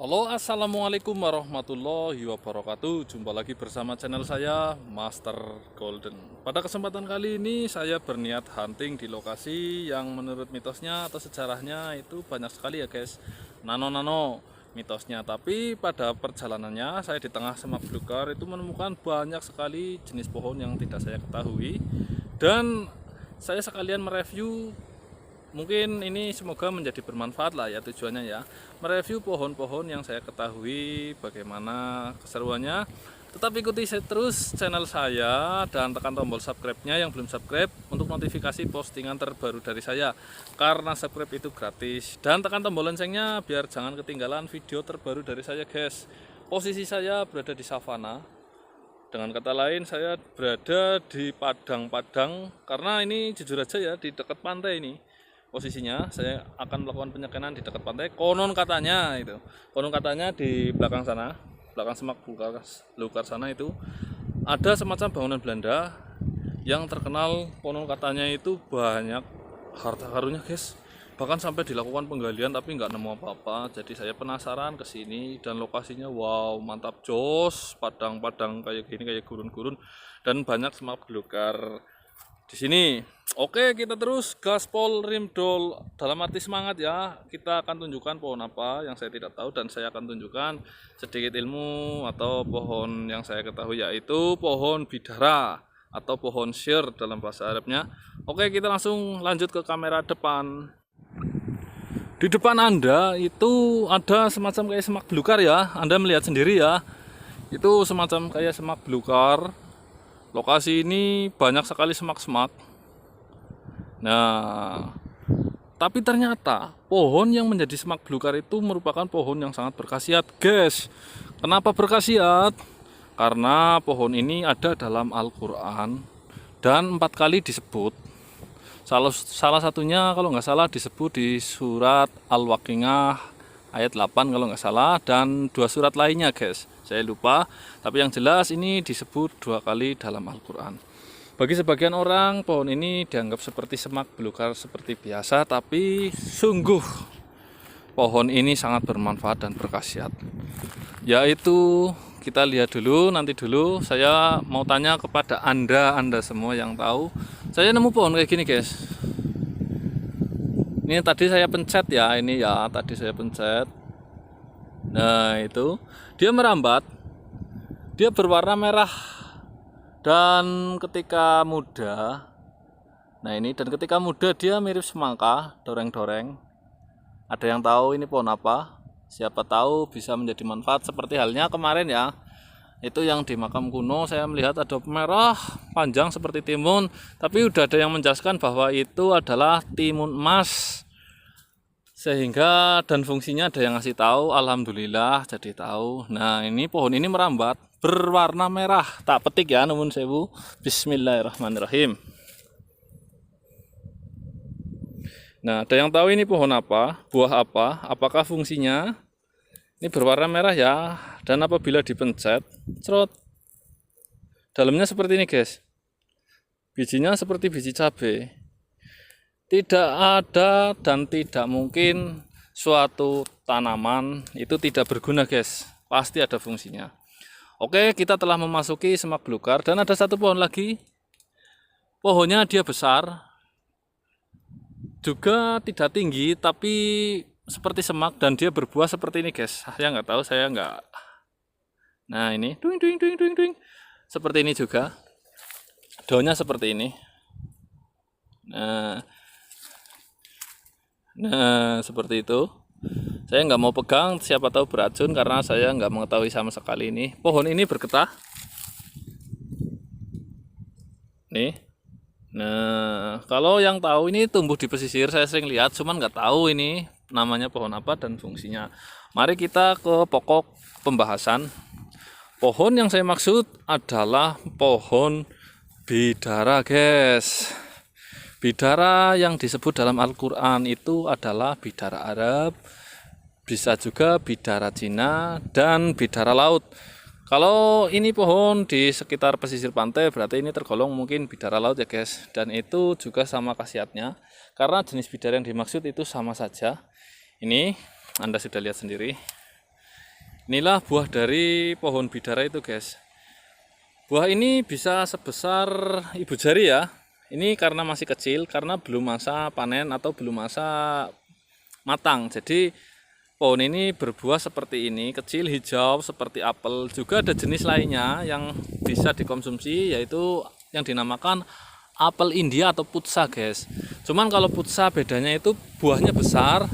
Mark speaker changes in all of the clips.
Speaker 1: Halo, assalamualaikum warahmatullahi wabarakatuh. Jumpa lagi bersama channel saya, Master Golden. Pada kesempatan kali ini saya berniat hunting di lokasi yang menurut mitosnya atau sejarahnya itu banyak sekali ya guys, nano-nano mitosnya. Tapi pada perjalanannya saya di tengah semak belukar itu menemukan banyak sekali jenis pohon yang tidak saya ketahui. Dan saya sekalian mereview. Mungkin ini semoga menjadi bermanfaat lah ya tujuannya ya. Mereview pohon-pohon yang saya ketahui bagaimana keseruannya. Tetap ikuti terus channel saya dan tekan tombol subscribe-nya yang belum subscribe untuk notifikasi postingan terbaru dari saya. Karena subscribe itu gratis. Dan tekan tombol loncengnya biar jangan ketinggalan video terbaru dari saya guys. Posisi saya berada di savana. Dengan kata lain saya berada di padang-padang karena ini jujur aja ya di dekat pantai ini. Posisinya saya akan melakukan penyekanan di dekat pantai. Konon katanya di belakang sana, belakang semak belukar sana itu ada semacam bangunan Belanda yang terkenal, konon katanya itu banyak harta karunnya guys. Bahkan sampai dilakukan penggalian tapi nggak nemu apa-apa. Jadi saya penasaran ke sini dan lokasinya wow mantap jos, padang-padang kayak gini, kayak gurun-gurun dan banyak semak belukar di sini. Oke, kita terus gaspol rimdol dalam arti semangat ya. Kita akan tunjukkan pohon apa yang saya tidak tahu dan saya akan tunjukkan sedikit ilmu atau pohon yang saya ketahui yaitu pohon bidara atau pohon syir dalam bahasa Arabnya. Oke, kita langsung lanjut ke kamera depan. Di depan Anda itu ada semacam kayak semak belukar ya. Anda melihat sendiri ya. Itu semacam kayak semak belukar. Lokasi ini banyak sekali semak-semak. Nah, tapi ternyata pohon yang menjadi semak belukar itu merupakan pohon yang sangat berkhasiat, guys. Kenapa berkhasiat? Karena pohon ini ada dalam Al-Quran dan 4 kali disebut. Salah satunya kalau nggak salah disebut di surat Al-Waqiah ayat 8 kalau nggak salah, dan 2 surat lainnya guys. Saya lupa, tapi yang jelas ini disebut 2 kali dalam Al-Quran. Bagi sebagian orang, pohon ini dianggap seperti semak belukar seperti biasa, tapi sungguh pohon ini sangat bermanfaat dan berkhasiat. Yaitu kita lihat dulu, nanti dulu saya mau tanya kepada Anda semua yang tahu. Saya nemu pohon kayak gini guys. Ini tadi saya pencet ya, ini ya tadi saya pencet. Nah itu, dia merambat, dia berwarna merah. Dan ketika muda, nah ini, dan ketika muda dia mirip semangka, doreng-doreng. Ada yang tahu ini pohon apa? Siapa tahu bisa menjadi manfaat seperti halnya kemarin ya. Itu yang di makam kuno saya melihat ada merah panjang seperti timun. Tapi udah ada yang menjelaskan bahwa itu adalah timun emas. Sehingga dan fungsinya ada yang ngasih tahu, alhamdulillah jadi tahu. Nah ini pohon ini merambat berwarna merah, tak petik ya nuwun sewu. Bismillahirrahmanirrahim. Nah ada yang tahu ini pohon apa, buah apa, apakah fungsinya? Ini berwarna merah ya, dan apabila dipencet cerot, dalamnya seperti ini guys, bijinya seperti biji cabai. Tidak ada dan tidak mungkin suatu tanaman itu tidak berguna guys, pasti ada fungsinya. Oke, kita telah memasuki semak belukar dan ada satu pohon lagi. Pohonnya dia besar, juga tidak tinggi tapi seperti semak dan dia berbuah seperti ini guys. Saya nggak tahu, saya nggak. Nah ini, duing duing duing duing duing, seperti ini juga. Daunnya seperti ini. Nah, seperti itu. Saya nggak mau pegang, siapa tahu beracun karena saya nggak mengetahui sama sekali ini. Pohon ini bergetah. Nih. Nah, kalau yang tahu ini tumbuh di pesisir, saya sering lihat, cuman nggak tahu ini namanya pohon apa dan fungsinya. Mari kita ke pokok pembahasan. Pohon yang saya maksud adalah pohon bidara, guys. Bidara yang disebut dalam Al-Quran itu adalah bidara Arab, bisa juga bidara Cina, dan bidara laut. Kalau ini pohon di sekitar pesisir pantai berarti ini tergolong mungkin bidara laut ya guys. Dan itu juga sama khasiatnya, karena jenis bidara yang dimaksud itu sama saja. Ini Anda sudah lihat sendiri. Inilah buah dari pohon bidara itu guys. Buah ini bisa sebesar ibu jari ya. Ini karena masih kecil, karena belum masa panen atau belum masa matang. Jadi pohon ini berbuah seperti ini, kecil, hijau, seperti apel. Juga ada jenis lainnya yang bisa dikonsumsi, yaitu yang dinamakan apel India atau putsa guys. Cuman kalau putsa bedanya itu buahnya besar,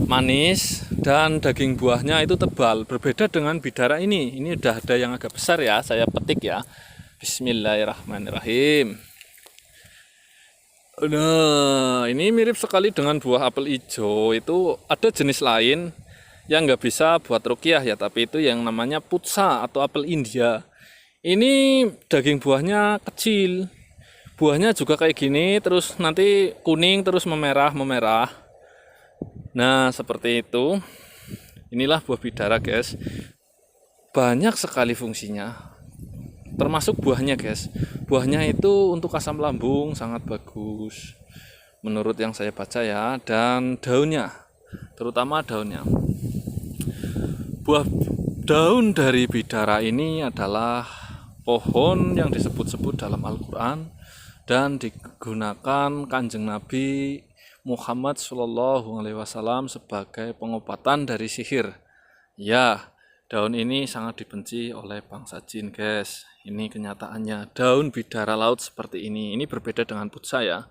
Speaker 1: manis, dan daging buahnya itu tebal. Berbeda dengan bidara ini udah ada yang agak besar ya, saya petik ya. Bismillahirrahmanirrahim. Nah, ini mirip sekali dengan buah apel hijau. Itu ada jenis lain yang nggak bisa buat ruqyah ya, tapi itu yang namanya putsa atau apel India. Ini daging buahnya kecil, buahnya juga kayak gini, terus nanti kuning terus memerah. Nah, seperti itu. Inilah buah bidara guys. Banyak sekali fungsinya, termasuk buahnya guys. Buahnya itu untuk asam lambung sangat bagus menurut yang saya baca ya. Dan daunnya, terutama daunnya. Buah daun dari bidara ini adalah pohon yang disebut-sebut dalam Al-Quran dan digunakan Kanjeng Nabi Muhammad Shallallahu Alaihi Wasallam sebagai pengobatan dari sihir. Ya, daun ini sangat dibenci oleh bangsa jin guys. Ini kenyataannya. Daun bidara laut seperti ini. Ini berbeda dengan putsa ya.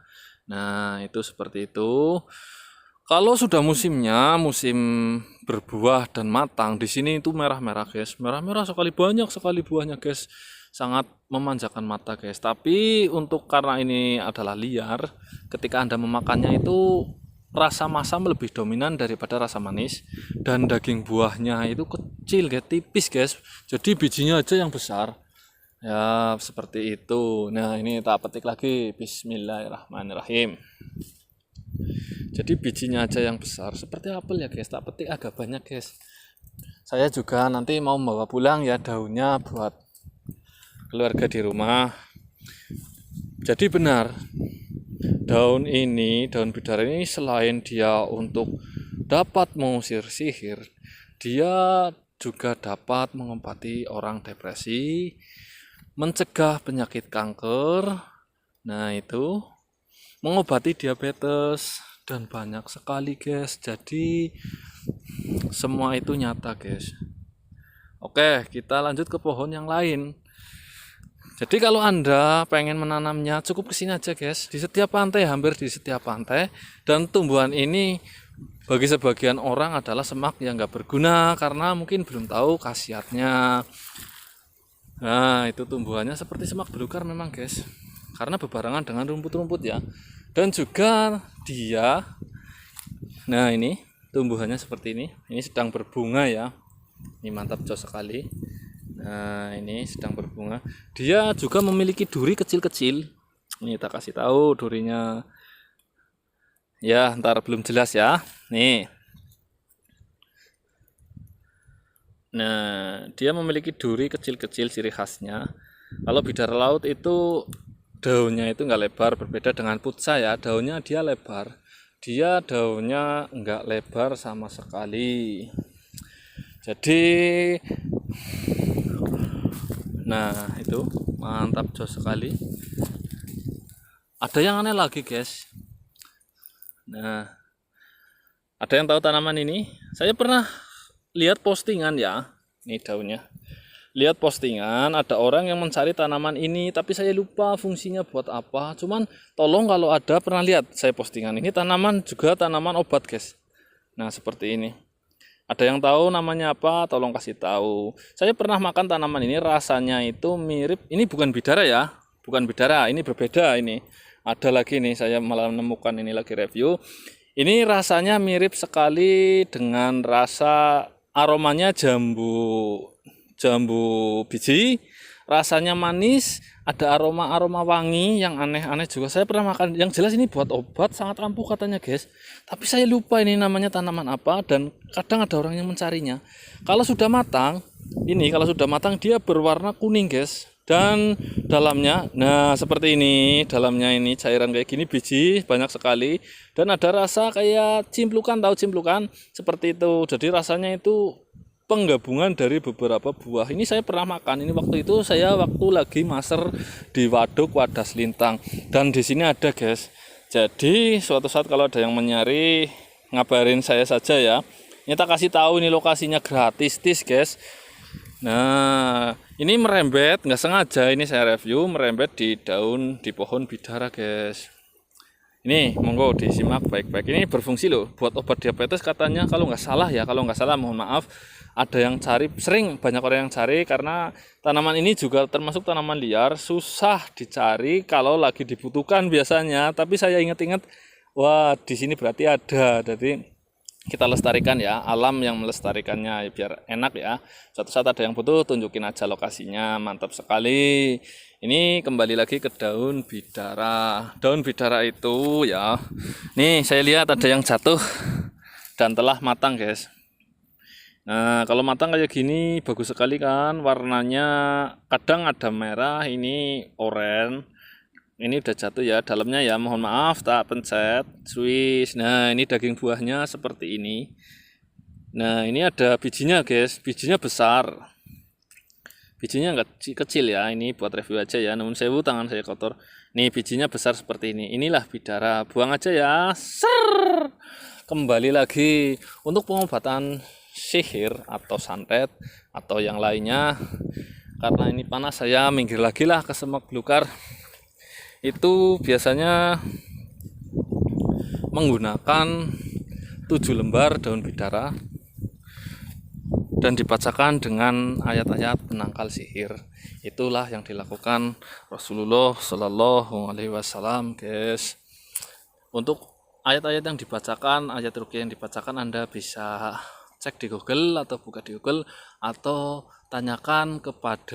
Speaker 1: Nah, itu seperti itu. Kalau sudah musimnya, musim berbuah dan matang, di sini itu merah-merah guys. Merah-merah sekali, banyak sekali buahnya guys. Sangat memanjakan mata guys. Tapi untuk karena ini adalah liar, ketika Anda memakannya itu rasa masam lebih dominan daripada rasa manis, dan daging buahnya itu kecil guys, tipis guys. Jadi bijinya aja yang besar. Ya, seperti itu. Nah, ini tak petik lagi. Bismillahirrahmanirrahim. Jadi bijinya aja yang besar, seperti apel ya guys. Tak petik agak banyak guys. Saya juga nanti mau bawa pulang ya daunnya buat keluarga di rumah. Jadi benar, daun bidara ini selain dia untuk dapat mengusir sihir, dia juga dapat mengobati orang depresi, mencegah penyakit kanker, nah itu, mengobati diabetes, dan banyak sekali guys. Jadi semua itu nyata guys. Oke, kita lanjut ke pohon yang lain. Jadi kalau Anda pengen menanamnya, cukup kesini aja guys. Di setiap pantai, hampir di setiap pantai. Dan tumbuhan ini bagi sebagian orang adalah semak yang nggak berguna, karena mungkin belum tahu khasiatnya. Nah, itu tumbuhannya seperti semak belukar memang guys, karena berbarengan dengan rumput-rumput ya. Dan juga dia, nah ini tumbuhannya seperti ini sedang berbunga ya. Ini mantap jos sekali. Nah, ini sedang berbunga. Dia juga memiliki duri kecil-kecil. Ini kita kasih tahu durinya. Ya, ntar belum jelas ya. Nih. Nah, dia memiliki duri kecil-kecil ciri khasnya. Kalau bidara laut itu daunnya itu nggak lebar, berbeda dengan putsa ya. Daunnya dia lebar. Dia daunnya nggak lebar sama sekali. Jadi nah, itu mantap jos sekali. Ada yang aneh lagi guys. Nah, ada yang tahu tanaman ini? Saya pernah lihat postingan ya. Ini daunnya. Lihat postingan, ada orang yang mencari tanaman ini, tapi saya lupa fungsinya buat apa. Cuman tolong kalau ada pernah lihat saya postingan ini, tanaman juga tanaman obat guys. Nah, seperti ini. Ada yang tahu namanya apa? Tolong kasih tahu. Saya pernah makan tanaman ini, rasanya itu mirip. Ini bukan bidara ya, bukan bidara. Ini berbeda ini. Ada lagi nih, saya malah menemukan ini lagi review. Ini rasanya mirip sekali dengan rasa aromanya jambu biji. Rasanya manis, ada aroma wangi yang aneh-aneh juga. Saya pernah makan, yang jelas ini buat obat, sangat ampuh katanya guys. Tapi saya lupa ini namanya tanaman apa, dan kadang ada orang yang mencarinya. Kalau sudah matang, dia berwarna kuning guys. Dan dalamnya, nah seperti ini, dalamnya ini cairan kayak gini, biji banyak sekali. Dan ada rasa kayak cimplukan, tahu cimplukan? Seperti itu. Jadi rasanya itu penggabungan dari beberapa buah. Ini saya pernah makan. Ini waktu itu saya lagi maser di Waduk Wadas Lintang. Dan di sini ada, guys. Jadi suatu saat kalau ada yang mencari, ngabarin saya saja ya. Ini tak kasih tahu, ini lokasinya gratis, guys. Nah, ini merembet, nggak sengaja ini saya review, merembet di pohon bidara, guys. Ini monggo disimak baik-baik. Ini berfungsi loh buat obat diabetes katanya, kalau nggak salah, mohon maaf, ada yang cari, sering banyak orang yang cari, karena tanaman ini juga termasuk tanaman liar, susah dicari kalau lagi dibutuhkan biasanya. Tapi saya ingat-ingat, wah di sini berarti ada, jadi kita lestarikan ya, alam yang melestarikannya biar enak ya. Suatu saat ada yang butuh, tunjukin aja lokasinya, mantap sekali. Ini kembali lagi ke daun bidara. Daun bidara itu ya, nih saya lihat ada yang jatuh dan telah matang, guys. Nah, kalau matang kayak gini bagus sekali kan, warnanya kadang ada merah, ini oranye. Ini udah jatuh ya, dalamnya ya, mohon maaf tak pencet Swiss. Nah, ini daging buahnya seperti ini. Nah, ini ada bijinya, guys. Bijinya besar. Bijinya enggak kecil ya, ini buat review aja ya. Namun sewu, tangan saya kotor. Nih bijinya besar seperti ini. Inilah bidara. Buang aja ya. Ser. Kembali lagi untuk pengobatan sihir atau santet atau yang lainnya. Karena ini panas, saya minggir lagi lah ke semak belukar. Itu biasanya menggunakan 7 lembar daun bidara dan dibacakan dengan ayat-ayat penangkal sihir. Itulah yang dilakukan Rasulullah Shallallahu Alaihi Wasallam, guys. Untuk ayat-ayat yang dibacakan, ayat ruqyah yang dibacakan, Anda bisa cek di Google atau buka di Google, atau tanyakan kepada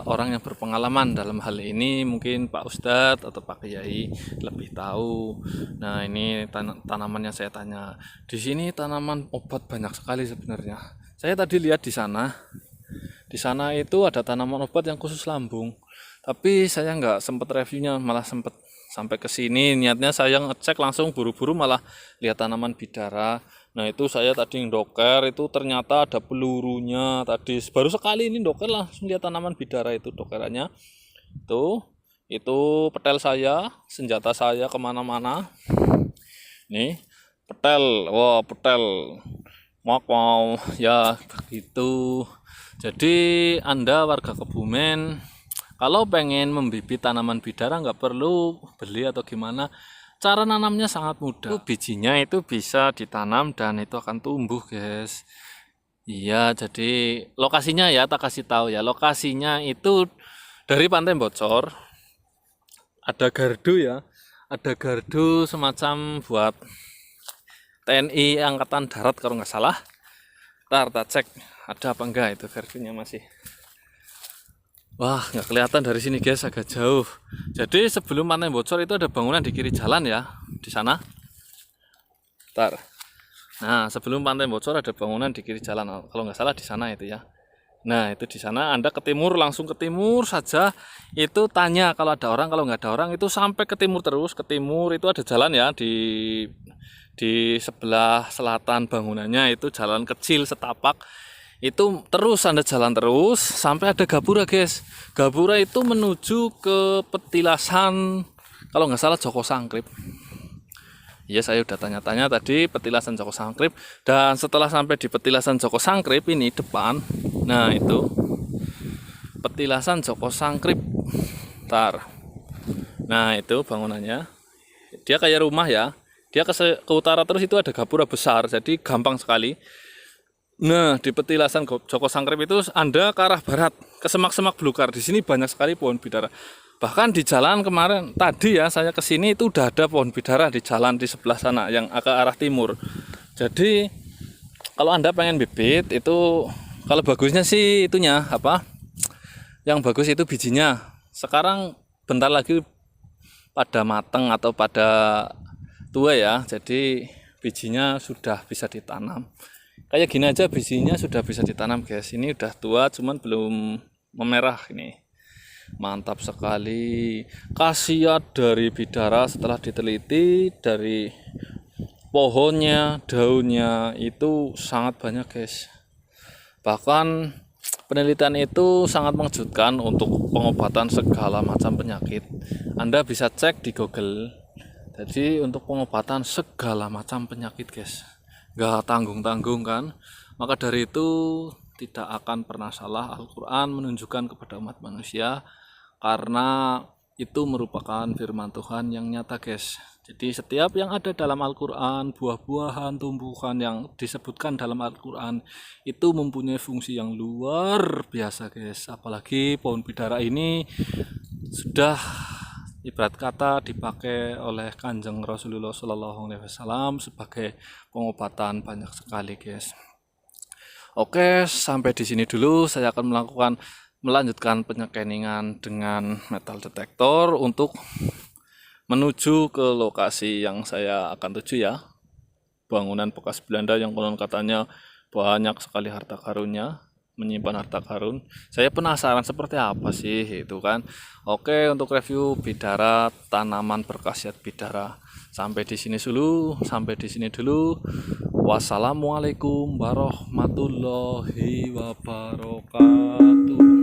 Speaker 1: orang yang berpengalaman dalam hal ini, mungkin Pak Ustadz atau Pak Kiai lebih tahu. Nah, ini tanaman yang saya tanya. Di sini tanaman obat banyak sekali sebenarnya. Saya tadi lihat di sana. Di sana itu ada tanaman obat yang khusus lambung. Tapi saya nggak sempat reviewnya, malah sempat sampai ke sini. Niatnya saya ngecek langsung buru-buru, malah lihat tanaman bidara. Nah, itu saya tadi ndoker, itu ternyata ada pelurunya. Tadi baru sekali ini ndoker, langsung lihat tanaman bidara itu dokerannya. Itu petel saya, senjata saya kemana-mana. Nih petel, wah petel, mau ya begitu. Jadi Anda warga Kebumen, kalau pengen membibit tanaman bidara nggak perlu beli atau gimana. Cara nanamnya sangat mudah. Bijinya itu bisa ditanam dan itu akan tumbuh, guys. Iya, jadi lokasinya ya tak kasih tahu ya. Lokasinya itu dari Pantai Bocor. Ada gardu ya. Ada gardu semacam buat TNI Angkatan Darat kalau nggak salah. Ntar tak cek ada apa enggak itu gardunya masih. Wah, nggak kelihatan dari sini, guys, agak jauh. Jadi sebelum Pantai Bocor itu ada bangunan di kiri jalan ya, di sana. Ntar. Nah, sebelum Pantai Bocor ada bangunan di kiri jalan, kalau nggak salah di sana itu ya. Nah, itu di sana. Anda ke timur, langsung ke timur saja. Itu tanya kalau ada orang, kalau nggak ada orang itu sampai ke timur terus. Ke timur itu ada jalan ya, di sebelah selatan bangunannya itu jalan kecil setapak. Itu terus Anda jalan terus sampai ada gapura, guys. Gapura itu menuju ke petilasan, kalau nggak salah Joko Sangkrip. Ya, saya udah tanya-tanya tadi, petilasan Joko Sangkrip. Dan setelah sampai di petilasan Joko Sangkrip ini depan, nah itu petilasan Joko Sangkrip. Ntar. Nah, itu bangunannya. Dia kayak rumah ya. Dia ke utara terus itu ada gapura besar, jadi gampang sekali. Nah, di petilasan Joko Sangkrip itu Anda ke arah barat, ke semak-semak belukar. Di sini banyak sekali pohon bidara. Bahkan di jalan kemarin tadi ya, saya ke sini itu udah ada pohon bidara di jalan di sebelah sana yang ke arah timur. Jadi kalau Anda pengen bibit itu, kalau bagusnya sih itunya apa? Yang bagus itu bijinya. Sekarang bentar lagi pada mateng atau pada tua ya. Jadi bijinya sudah bisa ditanam. Kayak gini aja bijinya sudah bisa ditanam, guys. Ini udah tua cuman belum memerah ini. Mantap sekali. Khasiat dari bidara setelah diteliti dari pohonnya, daunnya itu sangat banyak guys. Bahkan penelitian itu sangat mengejutkan untuk pengobatan segala macam penyakit. Anda bisa cek di Google. Jadi untuk pengobatan segala macam penyakit guys, gak tanggung-tanggung kan. Maka dari itu tidak akan pernah salah Al-Quran menunjukkan kepada umat manusia, karena itu merupakan firman Tuhan yang nyata guys. Jadi setiap yang ada dalam Al-Quran, buah-buahan, tumbuhan yang disebutkan dalam Al-Quran itu mempunyai fungsi yang luar biasa guys. Apalagi pohon bidara ini sudah ibarat kata dipakai oleh Kanjeng Rasulullah SAW sebagai pengobatan banyak sekali guys. Oke, sampai di sini dulu. Saya akan melanjutkan penyekeningan dengan metal detektor untuk menuju ke lokasi yang saya akan tuju ya. Bangunan bekas Belanda yang konon katanya banyak sekali harta karunnya, menyimpan harta karun. Saya penasaran seperti apa sih itu kan. Oke, untuk review bidara, tanaman berkhasiat bidara. Sampai di sini dulu. Wassalamualaikum warahmatullahi wabarakatuh.